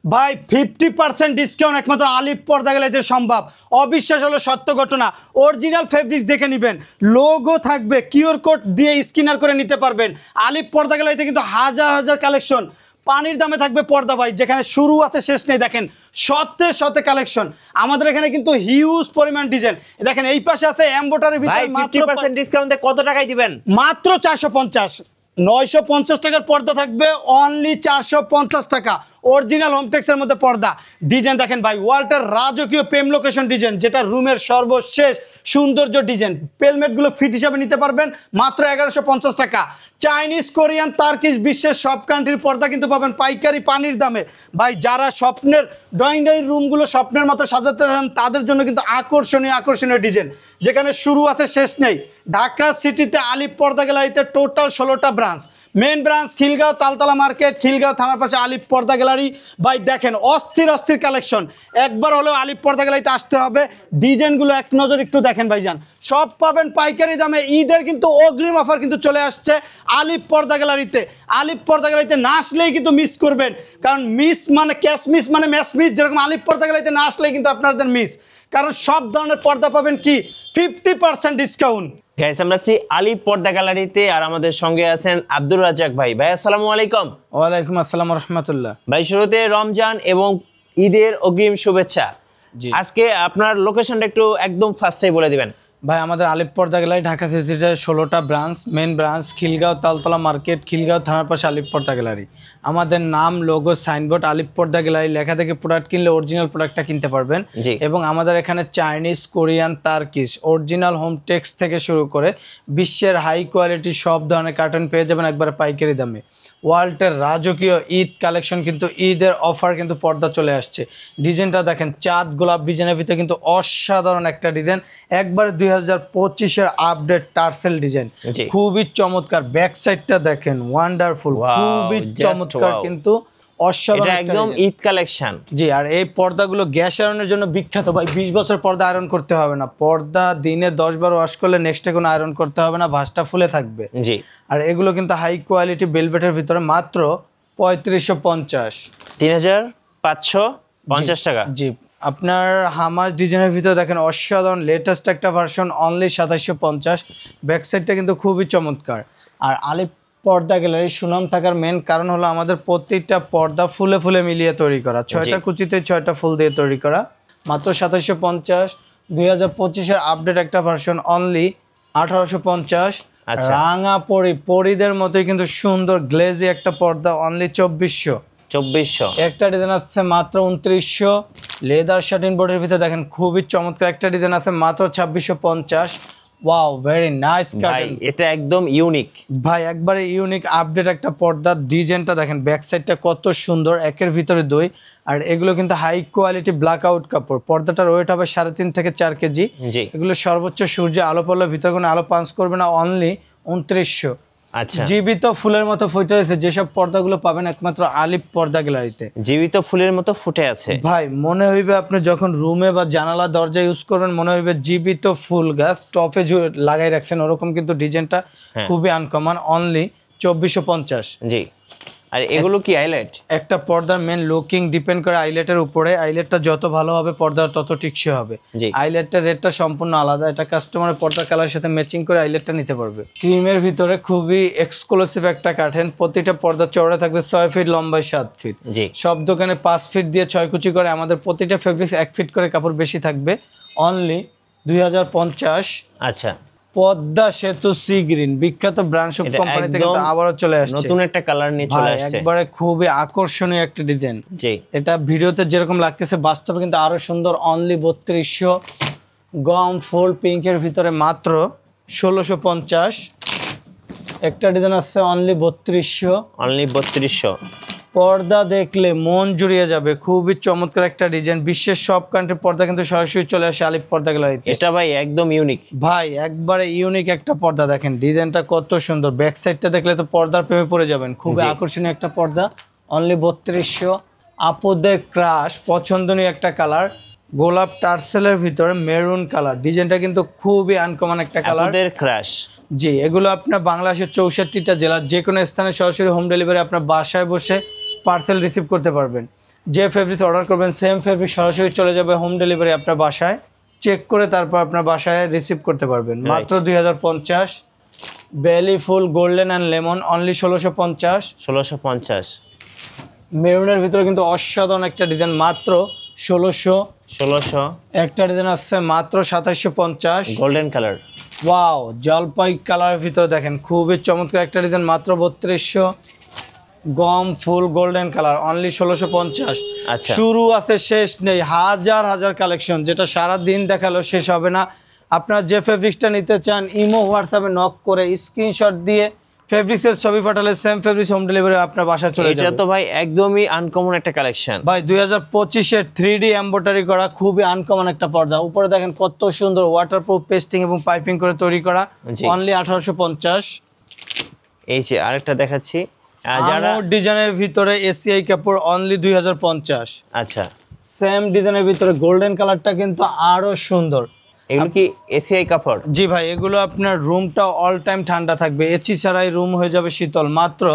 ভাই 50% ডিসকাউন্ট একমাত্র আলিফ পর্দা গ্যালারিতে সম্ভব। অবিশ্বাস হলো সত্য ঘটনা। অরিজিনাল ফেব্রিক্স দেখে নেবেন, লোগো থাকবে, কিউআর কোড দিয়ে স্ক্যানার করে নিতে পারবেন। আলিফ পর্দা গ্যালারিতে কিন্তু হাজার হাজার কালেকশন, পানির দামে থাকবে পর্দা ভাই, যেখানে শুরু আছে শেষ নেই। দেখেন শতে শতে কালেকশন আমাদের এখানে, কিন্তু হিউজ পরিমাণ ডিজাইন। দেখেন এই পাশে আছে এমব্রয়ডারির ভিতরে মাত্র 50% ডিসকাউন্টে কত টাকায় দিবেন? মাত্র 450। 950 টাকার পর্দা থাকবে অনলি 450 টাকা। অরিজিনাল হোমটেক্সের মধ্যে পর্দা। ডিজাইন দেখেন ভাই, ওয়ালটার রাজকীয় পেম লোকেশন ডিজাইন, যেটা রুমের সর্বশেষ সৌন্দর্য ডিজাইন। পেলমেটগুলো ফিট হিসাবে নিতে পারবেন মাত্র 1150 টাকা। চাইনিজ, কোরিয়ান, তার্কিশ, বিশ্বের সব কান্ট্রির পর্দা কিন্তু পাবেন পাইকারি পানির দামে। ভাই যারা স্বপ্নের ড্রয়িং রুমগুলো স্বপ্নের মতো সাজাতে চান, তাদের জন্য কিন্তু আকর্ষণীয় আকর্ষণীয় ডিজাইন, যেখানে শুরু আছে শেষ নেই। ঢাকা সিটিতে আলিফ পর্দা গ্যালারিতে টোটাল 16টা branch. Main branch Khilgaon Taltala market, Khilgaon থানার পাশে আলিফ পর্দা গ্যালারি। ভাই দেখেন অস্থির অস্থির কালেকশন, একবার হলেও আলিফ পর্দা গ্যালারিতে আসতে হবে। ডিজাইনগুলো এক নজর একটু দেখেন ভাইজান, সব পাবেন পাইকারি দামে। ঈদের কিন্তু অগ্রিম অফার কিন্তু চলে আসছে আলিফ পর্দা গ্যালারিতে। আলিফ পর্দা গ্যালারিতে না আসলেই কিন্তু মিস করবেন, কারণ মিস মানে ক্যাশ মিস মানে ম্যাচ মিস। যেরকম আলিফ পর্দা গ্যালারিতে না আসলেই কিন্তু আপনাদের মিস, কারণ সব ধরনের পর্দা পাবেন কি 50% ডিসকাউন্ট। গাইস আমরা আছি আলিফ পর্দা গ্যালারিতে, আর আমাদের সঙ্গে আছেন আব্দুর রাজ্জাক ভাই। ভাই আসসালামু আলাইকুম। ওয়ালাইকুম আসসালাম ওয়া রাহমাতুল্লাহ। ভাই শুরুতে রমজান এবং ঈদের অগ্রিম শুভেচ্ছা। আজকে আপনার লোকেশনটা একটু একদম ফার্স্টেই বলে দিবেন। ভাই আমাদের আলিফ পর্দা গ্যালারি ঢাকা সিটিতে 16টা branch. Main branch Khilgaon Taltala market, Khilgaon থানার পাশে আলিফ পর্দা গ্যালারি। আমাদের নাম, লোগো, সাইনবোর্ড আলিফ পর্দা গ্যালারি লেখা থেকে প্রোডাক্ট কিনলে অরিজিনাল প্রোডাক্টটা কিনতে পারবেন। এবং আমাদের এখানে Chinese, Korean, Turkish, original Hometex থেকে শুরু করে বিশ্বের হাই কোয়ালিটি সব ধরনের কার্টন পেয়ে যাবেন একবারে পাইকারি দামে। ওয়ার্ল্ডের রাজকীয় ঈদ কালেকশন, কিন্তু ঈদের অফার কিন্তু পর্দা চলে আসছে। ডিজাইনটা দেখেন, চাঁদ গোলাপ ডিজাইনের ভিতরে কিন্তু অসাধারণ একটা ডিজাইন, একবারে 2025-এর আপডেট টার্সেল ডিজাইন, খুবই চমৎকার। ব্যাক সাইডটা দেখেন ওয়ান্ডারফুল, খুবই চমৎকার, কিন্তু অসাধারণ একদম ঈদ কালেকশন। জি, আর এই পর্দাগুলো গ্যাস আয়রনের জন্য বিখ্যাত ভাই। 20 বছর পর্দা আয়রন করতে হবে না, পর্দা দিনে 10 বার ওয়াশ করলে নেক্সট ডে কোনো আয়রন করতে হবে না, ভাঁজটা ফুলে থাকবে। জি, আর এগুলো কিন্তু হাই কোয়ালিটি ভেলভেটের ভিতরে মাত্র 3550, 3550 টাকা। জি, আপনার হামাস ডিজাইনের ভিতরে দেখেন অসাধারণ লেটেস্ট একটা ভার্সন অনলি 2750। ব্যাক সাইডটা কিন্তু খুবই চমৎকার। আর আলিফ পর্দা গ্যালারির সুনাম থাকার মেন কারণ হলো আমাদের প্রত্যেকটা পর্দা ফুলে ফুলে মিলিয়ে তৈরি করা, 6টা কুচিতে 6টা ফুল দিয়ে তৈরি করা। মাত্র 2750। 2025-এর আপডেট একটা ভার্সন অনলি 1850। রাঙা পরিদের মতোই কিন্তু সুন্দর গ্লেজি একটা পর্দা অনলি 2400। একটা ডিজাইন আছে মাত্র 2900। লেদার শার্টিন বোর্ডের ভিতরে দেখেন খুবই চমৎকার একটা ডিজাইন আছে মাত্র 2650। ওয়াও, ভেরি নাইস কার্টেন, এটা একদম ইউনিক ভাই, একবারে ইউনিক আপডেট একটা পর্দা। ডিজাইনটা দেখেন, ব্যাক সাইডটা কত সুন্দর, একের ভিতরে 2। আর এগুলো কিন্তু হাই কোয়ালিটি ব্ল্যাক আউট কাপড়। পর্দাটার ওয়েট হবে 3.5 থেকে 4 কেজি। এগুলো সর্বোচ্চ সূর্যে আলো পড়লে ভিতরে কোনো আলো পাঞ্চ করবে না, অনলি 2900। আচ্ছা, জীবিত ফুলের মতো ফুটে আছে যেসব পর্দাগুলো পাবেন একমাত্র আলিফ পর্দা গ্যালারিতে। জীবিত ফুলের মতো ফুটে আছে ভাই, মনে হইবে আপনি যখন রুমে বা জানালা দরজা ইউজ করবেন, মনে হইবে জীবিত ফুল গাছ টপে লাগাই রাখছেন, ওরকম কিন্তু ডিজাইনটা খুবই আনকমন, অনলি 2450। জি, আর এগুলো কি আইলাইট? একটা পর্দার মেন লুকিং ডিপেন্ড করে আইলাইটের উপরে। আইলাইটটা যত ভালো হবে পর্দা তত টিকসই হবে। আইলাইটটার রেটটা সম্পূর্ণ আলাদা, এটা কাস্টমারের পর্দার কালারের সাথে ম্যাচিং করে আইলাইটটা নিতে পারবে। ক্রিমের ভিতরে খুবই এক্সক্লুসিভ একটা কার্টেন। প্রতিটা পর্দা চওড়া থাকবে 6 ফিট, লম্বায় 7 ফিট। সব দোকানে 5 ফিট দিয়ে 6 কুচি করে, আমাদের প্রতিটা ফেব্রিক্স 1 ফিট করে কাপড় বেশি থাকবে, অনলি 2050। আচ্ছা, পদ্মা সেতু সি গ্রিন, বিখ্যাত ব্র্যান্ড সব কোম্পানি থেকে আবারও চলে আসছে, নতুন একটা কালার নিয়ে চলে আসছে, একবারে খুবই আকর্ষণীয় একটা ডিজাইন। জি, এটা ভিডিওতে যেরকম লাগতেছে বাস্তবে কিন্তু আরো সুন্দর, অনলি 3200। গম ফুল পিঙ্কের ভিতরে মাত্র 1650। একটা ডিজাইন আছে অনলি 3200। পর্দা দেখলে মন জুড়িয়ে যাবে, খুবই চমৎকার একটা ডিজাইন। বিশ্বের সব কান্ট্রির পর্দা কিন্তু সরাসরি চলে আসে আলিফ পর্দা গ্যালারিতে। এটা ভাই একদম ইউনিক ভাই, একবারে ইউনিক একটা পর্দা। দেখেন ডিজাইনটা কত সুন্দর, ব্যাক সাইডটা দেখলে তো পর্দার প্রেমে পড়ে যাবেন। খুবই আকর্ষণীয় একটা পর্দা, অনলি 3200। আপুদের ক্রাশ পছন্দনীয় একটা কালার, গোলাপ টার্সেলের ভিতরে মেরুন কালার। ডিজাইনটা কিন্তু খুবই আনকমন একটা কালার, আপুদের ক্রাশ। জি, এগুলো আপনার বাংলাদেশের 64টা জেলার যে কোনো স্থানে সরাসরি হোম ডেলিভারি আপনার বাসায় বসে পার্সেল রিসিভ করতে পারবেন। যে ফেব্রিক্স অর্ডার করবেন সেম ফেব্রিক সরাসরি চলে যাবে হোম ডেলিভারি আপনার বাসায়, চেক করে তারপর আপনার বাসায় রিসিভ করতে পারবেন। মাত্র 2050। বেলি ফুল গোল্ডেন অ্যান্ড লেমন অনলি 1650। 1650। মেরুনের ভিতরে কিন্তু অসাধারণ একটা ডিজাইন, মাত্র 1600। একটা ডিজাইন আসছে মাত্র 2750। গোল্ডেন কালার, ওয়াও জলপাই কালারের ভিতরে দেখেন খুবই চমৎকার একটা ডিজাইন, মাত্র 3200। গম ফুল গোল্ডেন কালার অনলি 1650। আচ্ছা। শুরু আছে শেষ নেই, হাজার হাজার কালেকশন, যেটা সারা দিন দেখালো শেষ হবে না। আপনারা যে ফেব্রিক্সটা নিতে চান ইমো হোয়াটসঅ্যাপে নক করে স্ক্রিনশট দিয়ে ফেব্রিক্সের ছবি পাঠালে সেম ফেব্রিক্স হোম ডেলিভারি আপনার বাসায় চলে যাবে। এটা তো ভাই একদমই আনকমন একটা কালেকশন ভাই 2025-এর 3D এমব্রয়ডারি করা খুবই আনকমন একটা পর্দা। উপরে দেখেন কত সুন্দর ওয়াটারপ্রুফ পেস্টিং এবং পাইপিং করে তৈরি করা, অনলি 1850। এই যে আরেকটা দেখাচ্ছি, যারা ডিজাইনের ভিতরে এসিআই কাপড় অনলি 2050। আচ্ছা, সেম ডিজাইনের ভিতরে গোল্ডেন কালারটা কিন্তু আরো সুন্দর। এগুলো কি এসিআই কাপড়? জি ভাই, এগুলো আপনার রুমটা অল টাইম ঠান্ডা থাকবে, এসি ছাড়াই রুম হয়ে যাবে শীতল, মাত্র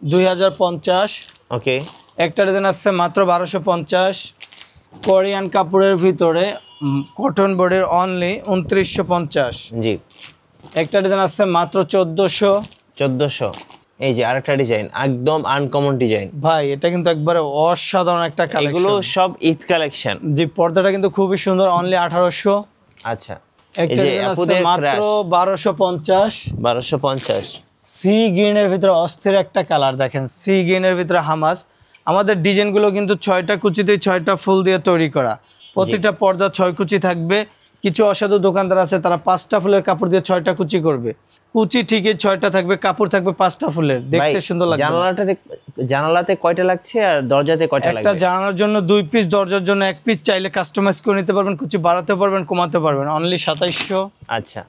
2050। ওকে। একটা ডিজাইন আসছে মাত্র 1250। কোরিয়ান কাপড়ের ভিতরে কটন বোর্ডের অনলি 2950। জি। একটা ডিজাইন আসছে মাত্র 1400। এই যে আরেকটা ডিজাইন, একদম আনকমন ডিজাইন ভাই, এটা কিন্তু একবারে অসাধারণ একটা কালেকশন। এগুলো সব ঈদ কালেকশন। জি, পর্দাটা কিন্তু খুবই সুন্দর, অনলি 1800। আচ্ছা, একটা ডিজাইন আছে মাত্র 1250। 1250। সি গ্রিনের ভিতরে অস্থির একটা কালার দেখেন, সি গ্রিনের ভিতরে হামাস। আমাদের ডিজাইনগুলো কিন্তু 6টা কুচিতে 6টা ফুল দিয়ে তৈরি করা, প্রতিটা পর্দা 6 কুচি থাকবে। কিছু অসাধু দোকানদার আছে তারা 5টা ফুলের কাপড় দিয়ে 6টা কুচি করবে, কুচি ঠিকই 6টা থাকবে, কাপড় থাকবে 5টা ফুলের, দেখতে সুন্দর লাগবে। জানালাতে কয়টা লাগছে আর দরজাতে কয়টা লাগবে? একটা জানালার জন্য 2 পিস, দরজার জন্য 1 পিস, চাইলে কাস্টমাইজ করে নিতে পারবেন, কুচি বাড়াতে পারবেন কমাতে পারবেন, অনলি 2700। আচ্ছা।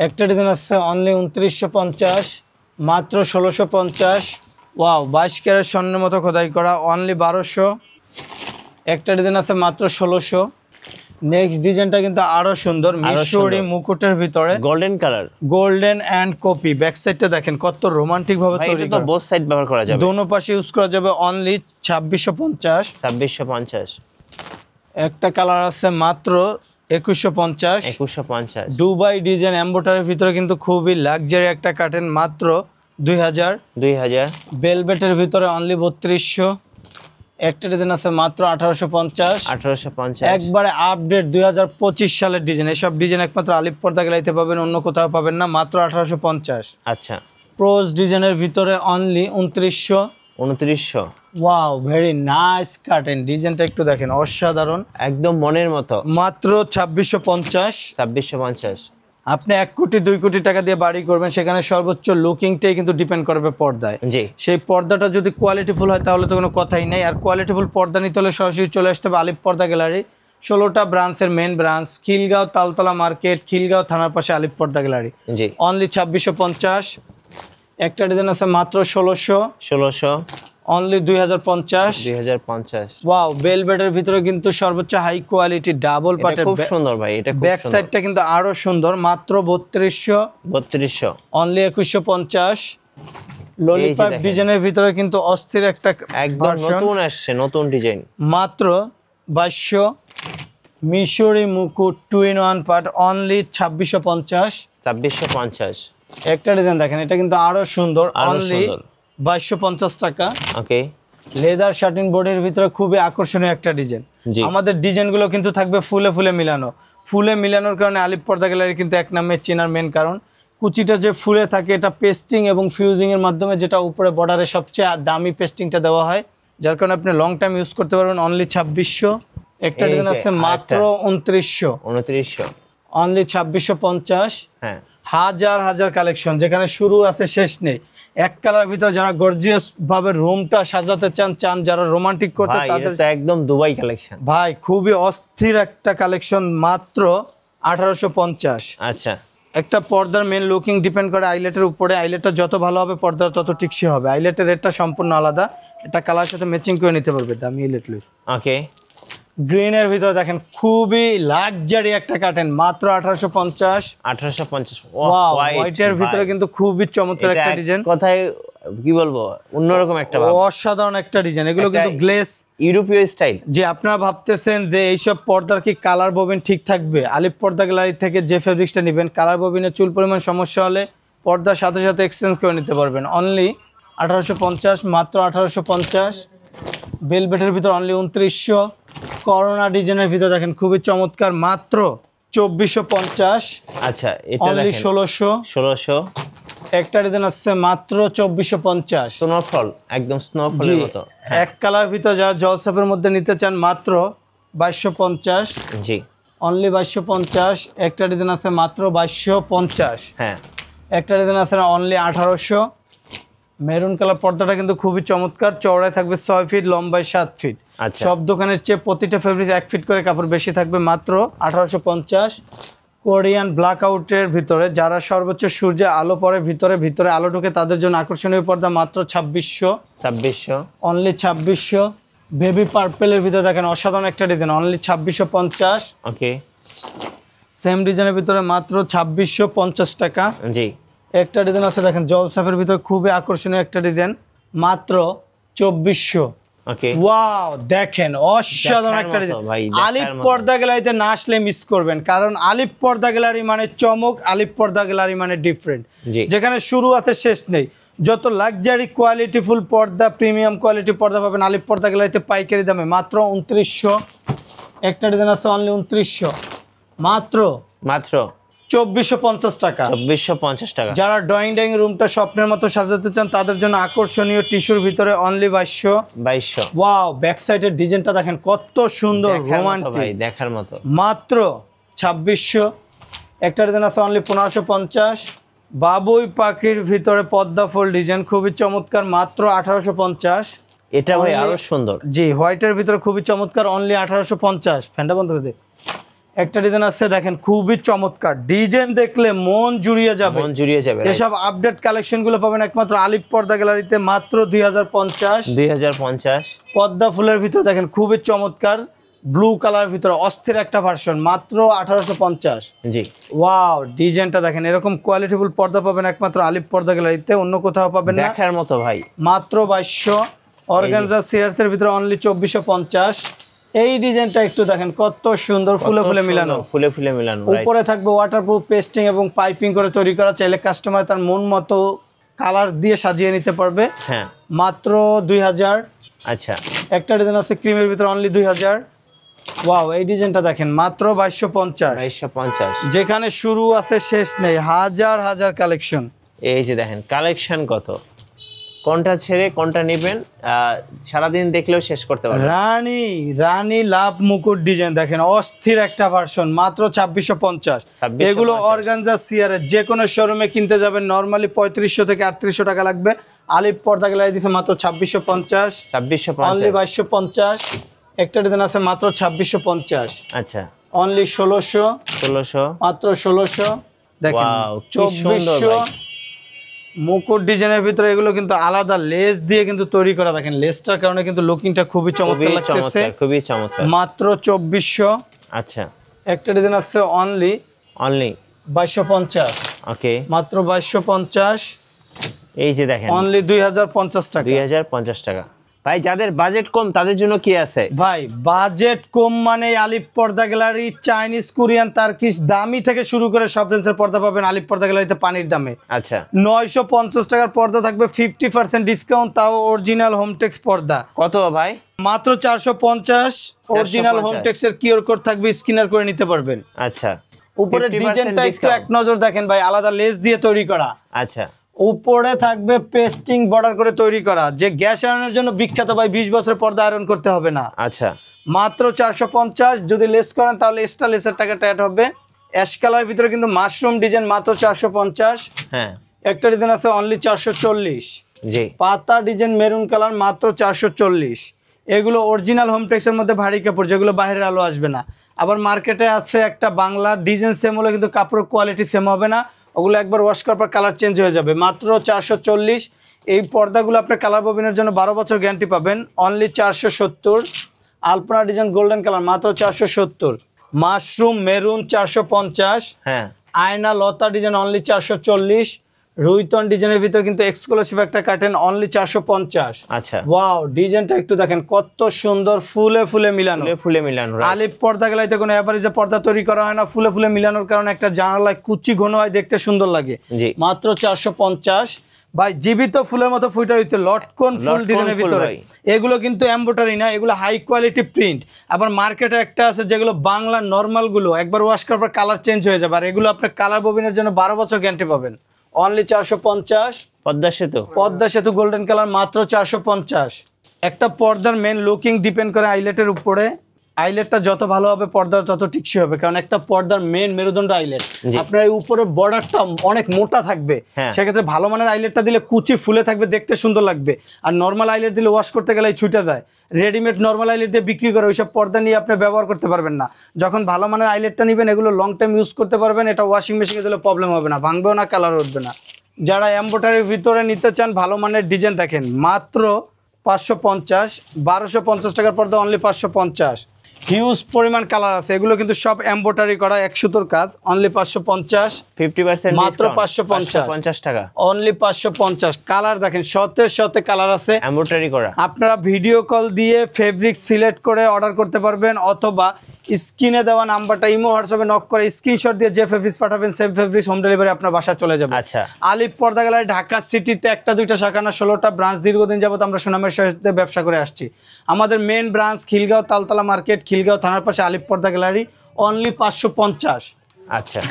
একটা ডিজাইন আছে অনলি 2950, মাত্র 1650। ওয়াও 22 ক্যারেট স্বর্ণের মতো খোদাই করা, অনলি 1200। একটা ডিজাইন আছে মাত্র 1600। নেক্সট ডিজাইনটা কিন্তু আরো সুন্দর, মিশরি মুকুটের ভিতরে golden colour, golden and copy. Back সাইডটা দেখেন কত রোমান্টিক ভাবে তৈরি করা, বোথ সাইড ব্যবহার করা যাবে, দোনো পাশে ইউজ করা যাবে, অনলি 2650। 2650। একটা কালার আছে মাত্র 2150। 2150। দুবাই ডিজাইন এমব্রয়ডারির ভিতরে কিন্তু খুবই লাক্সারি একটা কাটেন, মাত্র 2000। ভেলভেটের ভিতরে অনলি 3200। একটা ডিজাইন আছে মাত্র 1850। একবারে আপডেট 2025 সালের ডিজাইন। এসব ডিজাইন একমাত্র আলিফ পর্দা গ্যালারিতে পাবেন, অন্য কোথাও পাবেন না, মাত্র 1850। আচ্ছা। প্রোজ ডিজাইনের ভিতরে অনলি 2900। ওয়াও ভেরি নাইস কাটেন, ডিজাইনটা একটু দেখেন অসাধারণ, একদম মনের মতো, মাত্র 2650। 2650। আপনি 1 কোটি 2 কোটি টাকা দিয়ে বাড়ি করবেন, সেখানে সর্বোচ্চ লুকিংটাই কিন্তু ডিপেন্ড করবে পর্দায়। জি। সেই পর্দাটা যদি কোয়ালিটিফুল হয় তাহলে তো কোনো কথাই নেই। আর কোয়ালিটিফুল পর্দা নিতে হলে সরাসরি চলে আসতে হবে আলিফ পর্দা গ্যালারি, 16টা ব্রাঞ্চের main branch, Khilgaon Taltala market, Khilgaon থানার পাশে আলিফ পর্দা গ্যালারি। জি। অনলি 2650। একটা ডিজাইন আছে মাত্র 1600। অনলি 2050। ওয়াও ভেলভেটের ভিতরে কিন্তু সর্বোচ্চ হাই কোয়ালিটি ডাবল পাটের, খুব সুন্দর ভাই, এটা খুব ব্যাক সাইডটা কিন্তু আরো সুন্দর, মাত্র 3200। অনলি 2150। ললিপপ ডিজাইনের ভিতরে কিন্তু অস্থির একটা একদম নতুন আসছে, নতুন ডিজাইন, মাত্র 2200। মিশরি মুকুট 2 in 1 পার্ট, অনলি 2650। 2650। একটা ডিজাইন দেখেন, এটা কিন্তু আরো সুন্দর, অনলি 2250 টাকা। ওকে। লেদার শার্টিন বোর্ডের ভিতরে খুবই আকর্ষণীয় একটা ডিজাইন। আমাদের ডিজাইনগুলো কিন্তু থাকবে ফুলে ফুলে মিলানো, ফুলে মিলানোর কারণে আলিফ পর্দা গ্যালারি কিন্তু এক নামে চেনার মেন কারণ। কুচিটা যে ফুলে থাকে এটা পেস্টিং এবং ফিউজিং এর মাধ্যমে, যেটা উপরে বর্ডারে সবচেয়ে দামি পেস্টিংটা দেওয়া হয়, যার কারণে আপনি লং টাইম ইউজ করতে পারবেন, অনলি 2600। একটা ডিজাইন আছে মাত্র 2900। অনলি 2650। হ্যাঁ, হাজার হাজার কালেকশন, যেখানে শুরু আছে শেষ নেই। এক কালার ভিতরে যারা গর্জিয়াস ভাবে রুমটা সাজাতে চান, যারা রোমান্টিক করতে, তাদের একদম দুবাই কালেকশন ভাই, খুবই অস্থির একটা কালেকশন, মাত্র 1850। আচ্ছা। একটা পর্দার মেন লুকিং ডিপেন্ড করে আইলেটের উপরে, আইলেটটা যত ভালো হবে পর্দা তত টিকসই হবে। আইলেটের রেটটা সম্পূর্ণ আলাদা, এটা কালার সাথে ম্যাচিং করে নিতে পারবে দামি আইলেট লুজ। ওকে। গ্রিনের ভিতরে দেখেন খুবই লাক্সারি একটা কাটেন, মাত্র 1850। ওয়াও, হোয়াইটের ভিতরে কিন্তু খুবই চমৎকার একটা ডিজাইন। কথায় কি বলবো অন্যরকম একটা ভাব, অসাধারণ একটা ডিজাইন, এগুলো একটা কিন্তু গ্লেস ইউরোপীয় স্টাইল। যে আপনারা ভাবতেছেন যে এইসব পর্দার কি কালার ববিন ঠিক থাকবে, আলিপ পর্দা গ্যালারি থেকে যে ফেব্রিক্সটা নেবেন কালার ববিনের চুল পরিমাণ সমস্যা হলে পর্দার সাথে সাথে এক্সচেঞ্জ করে নিতে পারবেন। অনলি 1850, মাত্র 1850। বেলভেটের ভিতর অনলি 2900। করোনা ডিজাইনের ভিতর দেখেন খুবই চমৎকার, মাত্র 2450। আচ্ছা এটা অনলি দেখেন 1600। একটা ডিজাইন আছে মাত্র 2450। স্নোফল, একদম স্নোফলের মতো। এক কালার ভিতর যা জলসাপের মধ্যে নিতে চান মাত্র 2250। জি অনলি 2250। একটা ডিজাইন আছে মাত্র 2250। হ্যাঁ, একটা ডিজাইন আছে অনলি 1800। মেরুন কালার পর্দাটা কিন্তু খুবই চমৎকার, চওড়ায় থাকবে 6 ফিট, লম্বায় 7 ফিট। আচ্ছা সব দোকানের চেয়ে প্রতিটা ফেব্রিক 1 ফিট করে কাপড় বেশি থাকবে, মাত্র 1850। কোরিয়ান ব্ল্যাক আউটের ভিতরে যারা সর্বোচ্চ সূর্যে আলো পড়ে ভিতরে ভিতরে আলো ঢুকে তাদের জন্য আকর্ষণীয় পর্দা, মাত্র 2600। অনলি 2600। বেবি পার্পেলের ভিতরে দেখেন অসাধারণ একটা ডিজাইন, অনলি 2650। ওকে, সেম ডিজাইনের ভিতরে মাত্র 2650 টাকা। জি একটা ডিজাইন আছে দেখেন জলসাপের ভিতরে খুবই আকর্ষণীয় একটা ডিজাইন, মাত্র 2400। ওকে, ওয়াও দেখেন অসাধারণ দেখার একটা মতো ডিজাইন। ভাই, দেখার আলিপ মতো। পর্দা গ্যালারিতে না আসলে মিস করবেন, কারণ আলিপ পর্দা গ্যালারি মানে চমক, আলিপ পর্দা গ্যালারি মানে ডিফারেন্ট, জি যেখানে শুরু আছে শেষ নেই। যত লাক্সারি কোয়ালিটিফুল পর্দা, প্রিমিয়াম কোয়ালিটি পর্দা পাবেন আলিপ পর্দা গ্যালারিতে পাইকারি দামে, মাত্র 2900। একটা ডিজাইন আছে অনলি 2900, মাত্র মাত্র 2450 টাকা। 2450 টাকা। যারা ডাইনিং রুমটা স্বপ্নের মতো সাজাতে চান তাদের জন্য আকর্ষণীয় টিস্যুর ভিতরে অনলি 2200। ওয়াও, ব্যাক সাইডের ডিজাইনটা দেখেন কত সুন্দর, দেখার মতো ভাই, রোমান্টিক, দেখার মতো। মাত্র 2600। একটা ডিজাইন আছে অনলি 1550। বাবুই পাখির ভিতরে পদ্মা ফুল ডিজাইন খুবই চমৎকার, মাত্র 1850। এটা ভাই আরো সুন্দর। জি, হোয়াইটের ভিতরে খুবই চমৎকার, অনলি 1850। ফ্যানটা বন্ধ করে দে। একটা ডিজাইন আছে দেখেন খুবই চমৎকার, ডিজাইন দেখলে মন জুড়িয়ে যাবে, মন জুড়িয়ে যাবে। এসব আপডেট কালেকশন গুলো পাবেন একমাত্র আলিপ পর্দা গ্যালারিতে, মাত্র 2050। 2050। পদ্মা ফুলের ভিতরে দেখেন খুবই চমৎকার, ব্লু কালার ভিতরে অস্থির একটা ভার্সন, মাত্র 1850। জি ওয়াও, ডিজাইনটা দেখেন, এরকম কোয়ালিটিফুল পর্দা পাবেন একমাত্র আলিপ পর্দা গ্যালারিতে, অন্য কোথাও পাবেন না। দেখার মতো ভাই, মাত্র 2200। অর্গানজা সিয়ার্সের ভিতরে অনলি 2450। এই ডিজাইনটা একটু দেখেন কত সুন্দর, ফুলে ফুলে মিলানো, ফুলে ফুলে মিলানো। উপরে থাকবে ওয়াটারপ্রুফ পেস্টিং এবং পাইপিং করে তৈরি করা, চাইলে কাস্টমার তার মন মতো কালার দিয়ে সাজিয়ে নিতে পারবে, হ্যাঁ মাত্র 2000। আচ্ছা, একটা ডিজাইন আছে ক্রিমের ভিতরে অনলি 2000। ওয়াও, এই ডিজাইনটা দেখেন মাত্র 2250। 2250। যেখানে শুরু আছে শেষ নেই, হাজার হাজার কালেকশন। এই যে দেখেন কালেকশন কত, কোনটা ছেড়ে কোনটা নেবেন সারাদিন দেখলেও শেষ করতে পারবেন। রানী রানী লাভ মুকুট ডিজাইন দেখেন অস্থির একটা ভার্সন, মাত্র 2650। 2650 এগুলো অর্গানজা সিয়ারের যে কোনো শোরুমে কিনতে যাবেন নরমালি 3500 থেকে 3800 টাকা লাগবে, আলিপ পর্দা গ্যালারি দিচ্ছে মাত্র 2650। 2650 অনলি 2250। একটা ডিজাইন আছে মাত্র 2650। আচ্ছা, অনলি 1600। 1600। মাত্র 1600। দেখেন ওয়াও, কি সুন্দর 2400। ভাই। মুকুট ডিজাইনের ভিতরে এগুলো কিন্তু আলাদা লেস দিয়ে কিন্তু তৈরি করা, দেখেন লেসটার কারণে কিন্তু লুকিংটা খুবই চমৎকার লাগতেছে, খুবই চমৎকার। মাত্র 2400। আচ্ছা, একটা ডিজাইন আছে অনলি অনলি 2250। ওকে, মাত্র 2250। এই যে দেখেন অনলি 2050 টাকা। 2050 টাকা। ভাই যাদের বাজেট কম তাদের জন্য কি আছে? ভাই বাজেট কম মানে আলিপ পর্দা গ্যালারি, চাইনিজ, কোরিয়ান, তার্কিশ, দামি থেকে শুরু করে সব রেঞ্জের পর্দা পাবেন আলিপ পর্দা গ্যালারিতে পানির দামে। আচ্ছা, 950 টাকার পর্দা থাকবে 50% ডিসকাউন্ট, তাও অরিজিনাল হোমটেক্স পর্দা। কত ভাই? মাত্র 450। অরিজিনাল হোমটেক্সের কিউআর কোড থাকবে, স্ক্যানার করে নিতে পারবেন। আচ্ছা, উপরের 50% ডিজাইনটা একটু discount। এক নজর দেখেন ভাই, আলাদা লেস দিয়ে তৈরি করা, আচ্ছা, উপরে থাকবে পেস্টিং বর্ডার করে তৈরি করা, যে গ্যাস আয়রনের জন্য বিখ্যাত ভাই, 20 বছরের পর্দা আয়রন করতে হবে না। আচ্ছা, মাত্র 450। যদি লেস করেন তাহলে এক্সট্রা লেসের টাকাটা অ্যাড হবে। অ্যাশ কালারের ভিতরে কিন্তু মাশরুম ডিজাইন, মাত্র 450। হ্যাঁ, একটা ডিজাইন আছে অনলি 440। জি, পাতা ডিজাইন মেরুন কালার, মাত্র 440। এগুলো অরিজিনাল হোমটেক্সের মধ্যে ভারী কাপড়, যেগুলো বাইরের আলো আসবে না। আবার মার্কেটে আছে একটা বাংলা ডিজাইন সেম হলে কিন্তু কাপড়ের কোয়ালিটি সেম হবে না, ওগুলো একবার ওয়াশ করার পর কালার চেঞ্জ হয়ে যাবে। মাত্র 440। এই পর্দাগুলো আপনার কালার ববিনের জন্য 12 বছর গ্যারান্টি পাবেন, অনলি 470। আলপনা ডিজাইন গোল্ডেন কালার, মাত্র 470। Mushroom maroon 450। হ্যাঁ, আয়না লতা ডিজাইন অনলি 440। রুইতন ডিজাইনের ভিতরে কিন্তু এক্সক্লুসিভ একটা কার্টেন অনলি 450। আচ্ছা, ওয়াও, ডিজাইনটা একটু দেখেন কত সুন্দর, ফুলে ফুলে মিলানো। ফুলে মিলানো, right? আলিপ পর্দা গেলাইতে কোনো অ্যাভারেজে পর্দা তৈরি করা হয় না, ফুলে ফুলে মিলানোর কারণে একটা জানালায় কুচি ঘন হয়, দেখতে সুন্দর লাগে। জি, মাত্র 450। ভাই জীবিত ফুলের মতো ফুটে হয়েছে লটকন ফুল ডিজাইনের ভিতরে। এগুলো কিন্তু এমব্রয়ডারি না, এগুলো হাই কোয়ালিটি প্রিন্ট। আবার মার্কেটে একটা আছে যেগুলো বাংলা নর্মাল গুলো একবার ওয়াশ করার পর কালার চেঞ্জ হয়ে যাবে, আর এগুলো আপনার কালার ববিনের জন্য 12 বছর গ্যারান্টি পাবেন। অনলি 450। পদ্মা সেতু গোল্ডেন কালার মাত্র 450। একটা পর্দার মেন লুকিং ডিপেন্ড করে আইলেটের উপরে। আইলেটটা যত ভালো হবে পর্দা তত টিকসই হবে, কারণ একটা পর্দার মেন মেরুদণ্ড আইলেট। আপনার এই উপরের বর্ডারটা অনেক মোটা থাকবে, সেক্ষেত্রে ভালো মানের আইলেটটা দিলে কুচি ফুলে থাকবে, দেখতে সুন্দর লাগবে। আর নর্মাল আইলেট দিলে ওয়াশ করতে গেলে ছুটে যায়। রেডিমেড নর্মাল আইলেট দিয়ে বিক্রি করে ওইসব পর্দা নিয়ে আপনি ব্যবহার করতে পারবেন না। যখন ভালো মানের আইলেটটা নেবেন, এগুলো লং টাইম ইউজ করতে পারবেন। এটা ওয়াশিং মেশিনে দিলে প্রবলেম হবে না, ভাঙবেও না, কালার উঠবে না। যারা এমব্রয়ডারির ভিতরে নিতে চান ভালো মানের ডিজাইন, দেখেন মাত্র 550। 1250 টাকার পর্দা অনলি 550। হিউজ পরিমাণ কালার আছে, এগুলো কিন্তু সব এমব্রয়ডারি করা, 1 সুতোর কাজ। অনলি 550। 50% মাত্র 550 টাকা, অনলি 550। কালার দেখেন শতে শতে কালার আছে, এমব্রয়ডারি করা। আপনারা ভিডিও কল দিয়ে ফেব্রিক সিলেক্ট করে অর্ডার করতে পারবেন, অথবা স্ক্রিনে দেওয়া নাম্বারটা ইমো হোয়াটসঅ্যাপে নক করে স্ক্রিনশট দিয়ে যে ফেব্রিক্স পাঠাবেন সেম ফেব্রিক্স হোম ডেলিভারি আপনার বাসায় চলে যাবে। আচ্ছা, আলিপ পর্দা গ্যালারি ঢাকা সিটিতে 1টা 2টা শাখা না 16টা ব্রাঞ্চ, দীর্ঘদিন যাবত আমরা সুনামের সাথে ব্যবসা করে আসছি। আমাদের main branch Khilgaon Taltala market, Khilgaon থানার পাশে আলিপ পর্দা গ্যালারি, অনলি 550। আচ্ছা,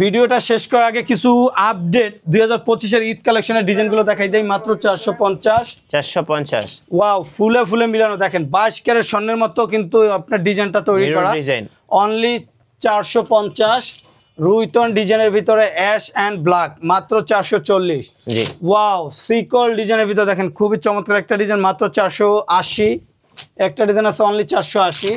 ভিডিওটা শেষ করার আগে কিছু আপডেট 2025-এর ঈদ কালেকশনের ডিজাইনগুলো দেখাই দেই। মাত্র 450। ওয়াও, ফুলে ফুলে মিলানো, দেখেন 22 ক্যারেট স্বর্ণের মতো কিন্তু আপনার ডিজাইনটা তৈরি করা। অনলি 450। রুইতন ডিজাইনের ভিতরে অ্যাশ অ্যান্ড ব্ল্যাক, মাত্র 440। ওয়াও, সিকল ডিজাইনের ভিতরে দেখেন খুবই চমৎকার একটা ডিজাইন, মাত্র 480। একটা ডিজাইন আছে অনলি 480।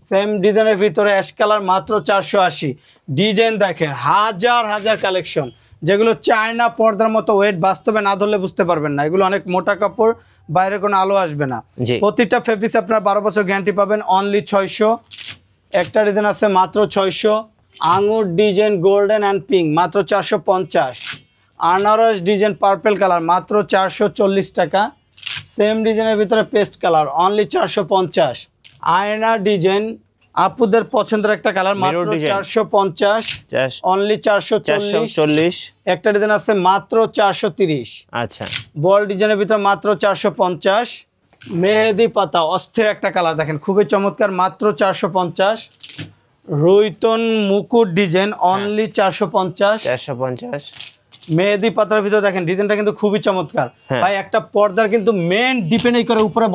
সেম ডিজাইনের ভিতরে অ্যাশ কালার, মাত্র 480। ডিজাইন দেখেন হাজার হাজার কালেকশন, যেগুলো চায়না পর্দার মতো ওয়েট, বাস্তবে না ধরলে বুঝতে পারবেন না। এগুলো অনেক মোটা কাপড়, বাইরে কোনো আলো আসবে না। প্রতিটা ফেব্রিক্স আপনার 12 বছর গ্যারান্টি পাবেন। অনলি 600। একটা ডিজাইন আছে মাত্র 600। আঙুর ডিজাইন গোল্ডেন অ্যান্ড পিঙ্ক, মাত্র 450। আনারস ডিজাইন পার্পেল কালার, মাত্র 440 টাকা। সেম ডিজাইনের ভিতরে পেস্ট কালার, অনলি 450। আয়না ডিজাইন আপুদের পছন্দের একটা কালার, মাত্র 450। অনলি 440। একটা ডিজাইন আছে মাত্র 430। আচ্ছা, বল ডিজাইনের ভিতরে মাত্র 450। মেহেদি পাতা অস্থির একটা কালার, দেখেন খুবই চমৎকার, মাত্র 450। রুইতন মুকুট ডিজাইন, অনলি 450। মেহেদি পাতার ভিতরে দেখেন ডিজাইনটা কিন্তু খুবই চমৎকার। ভাই একটা পর্দার কিন্তু মেন ডিপেন্ড করে উপরে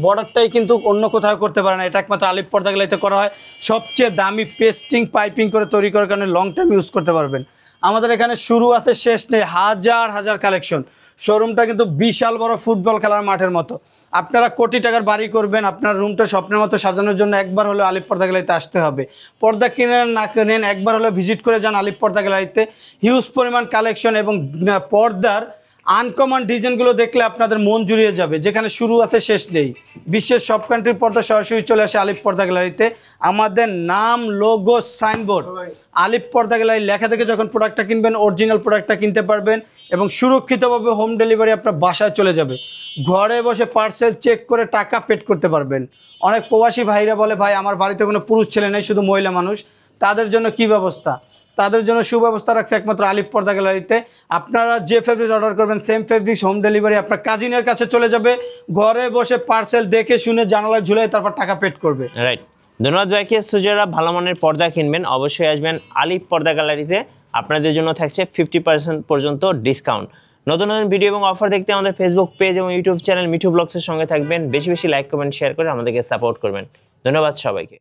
বর্ডারটাই কিন্তু অন্য কোথাও করতে পারে না, এটা একমাত্র আলিপ পর্দা গেলাইতে করা হয়। সবচেয়ে দামি পেস্টিং পাইপিং করে তৈরি করার কারণে লং টাইম ইউজ করতে পারবেন। আমাদের এখানে শুরু আছে শেষ নেই, হাজার হাজার কালেকশন। শোরুমটা কিন্তু বিশাল বড় ফুটবল খেলার মাঠের মতো। আপনারা কোটি টাকার বাড়ি করবেন, আপনার রুমটা স্বপ্নের মতো সাজানোর জন্য একবার হলে আলিপ পর্দা গ্যালারিতে আসতে হবে। পর্দা কিনেন না কিনেন, একবার হলে ভিজিট করে যান আলিপ পর্দা গ্যালারিতে। হিউজ পরিমাণ কালেকশন এবং পর্দার আনকমন ডিজাইনগুলো দেখলে আপনাদের মন জুড়িয়ে যাবে, যেখানে শুরু আছে শেষ নেই। বিশ্বের সব কান্ট্রির পর্দা সরাসরি চলে আসে আলিপ পর্দা গ্যালারিতে। আমাদের নাম, লোগো, সাইনবোর্ড, আলিপ পর্দা গ্যালারি লেখা থেকে যখন প্রোডাক্টটা কিনবেন অরিজিনাল প্রোডাক্টটা কিনতে পারবেন এবং সুরক্ষিতভাবে হোম ডেলিভারি আপনার বাসায় চলে যাবে। ঘরে বসে পার্সেল চেক করে টাকা পেড করতে পারবেন। অনেক প্রবাসী ভাইরা বলে, ভাই আমার বাড়িতে কোনো পুরুষ ছেলে নেই, শুধু মহিলা মানুষ, তাদের জন্য কি ব্যবস্থা? তাদের জন্য সুব্যবস্থা রাখছে একমাত্র আলিপ পর্দা গ্যালারিতে। আপনারা যে ফেব্রিক্স অর্ডার করবেন সেম ফেব্রিক্স হোম ডেলিভারি আপনার কাজিনের কাছে চলে যাবে। ঘরে বসে পার্সেল দেখে শুনে জানালায় ঝুলে তারপর টাকা পেড করবে। রাইট, ধন্যবাদ ভাইকে। যারা ভালো মানের পর্দা কিনবেন অবশ্যই আসবেন আলিপ পর্দা গ্যালারিতে। আপনাদের জন্য থাকছে 50% পর্যন্ত ডিসকাউন্ট। নতুন নতুন ভিডিও এবং অফার দেখতে আমাদের ফেসবুক পেজ এবং ইউটিউব চ্যানেল মিঠু ব্লগসের সঙ্গে থাকবেন। বেশি বেশি লাইক কমেন্ট শেয়ার করে আমাদেরকে সাপোর্ট করবেন। ধন্যবাদ সবাইকে।